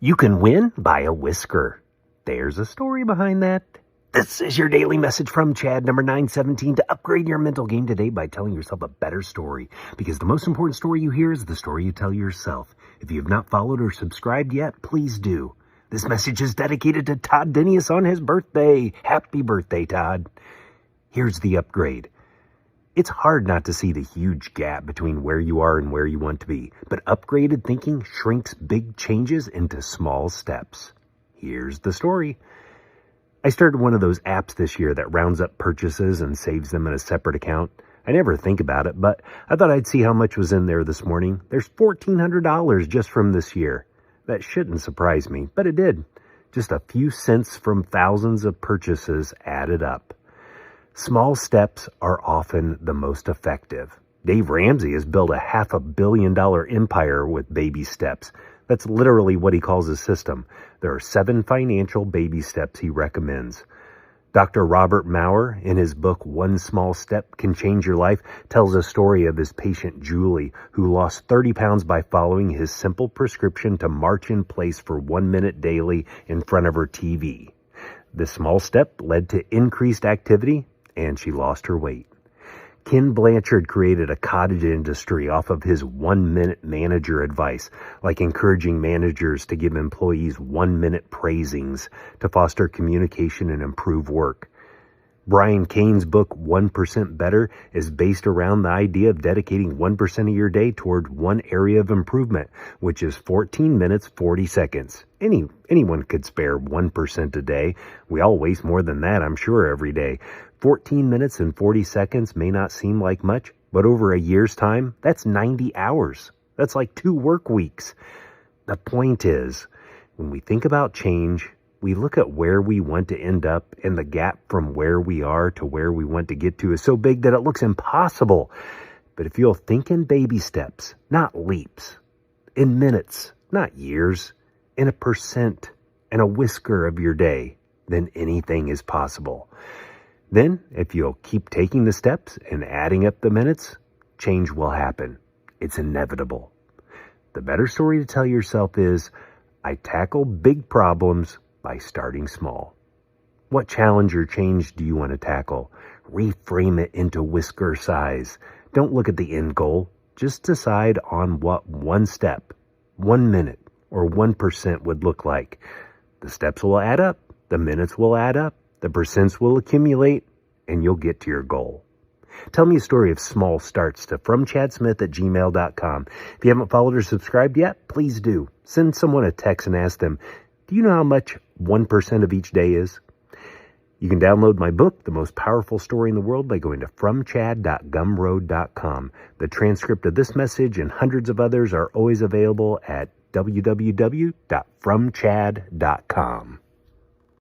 You can win by a whisker. There's a story behind that. This is your daily message from Chad, number 917, to upgrade your mental game today by telling yourself a better story. Because the most important story you hear is the story you tell yourself. If you have not followed or subscribed yet, please do. This message is dedicated to Todd Denius on his birthday. Happy birthday, Todd. Here's the upgrade. It's hard not to see the huge gap between where you are and where you want to be, but upgraded thinking shrinks big changes into small steps. Here's the story. I started one of those apps this year that rounds up purchases and saves them in a separate account. I never think about it, but I thought I'd see how much was in there this morning. There's $1,400 just from this year. That shouldn't surprise me, but it did. Just a few cents from thousands of purchases added up. Small steps are often the most effective. Dave Ramsey has built a $500 million empire with baby steps. That's literally what he calls his system. There are 7 financial baby steps he recommends. Dr. Robert Maurer, in his book, One Small Step Can Change Your Life, tells a story of his patient Julie, who lost 30 pounds by following his simple prescription to march in place for 1 minute daily in front of her TV. This small step led to increased activity, and she lost her weight. Ken Blanchard created a cottage industry off of his 1-minute manager advice, like encouraging managers to give employees 1-minute praisings to foster communication and improve work. Brian Cain's book, 1% Better, is based around the idea of dedicating 1% of your day toward one area of improvement, which is 14 minutes, 40 seconds. Anyone could spare 1% a day. We all waste more than that, I'm sure, every day. 14 minutes and 40 seconds may not seem like much, but over a year's time, that's 90 hours. That's like 2 work weeks. The point is, when we think about change, we look at where we want to end up, and the gap from where we are to where we want to get to is so big that it looks impossible. But if you'll think in baby steps, not leaps, in minutes, not years, in a percent and a whisker of your day, then anything is possible. Then, if you'll keep taking the steps and adding up the minutes, change will happen. It's inevitable. The better story to tell yourself is, I tackle big problems by starting small. What challenge or change do you want to tackle? Reframe it into whisker size. Don't look at the end goal. Just decide on what 1 step, 1 minute, or 1% would look like. The steps will add up. The minutes will add up. The percents will accumulate, and you'll get to your goal. Tell me a story of small starts to fromchadsmith@gmail.com. If you haven't followed or subscribed yet, please do. Send someone a text and ask them, do you know how much 1% of each day is? You can download my book, The Most Powerful Story in the World, by going to fromchad.gumroad.com. The transcript of this message and hundreds of others are always available at www.fromchad.com.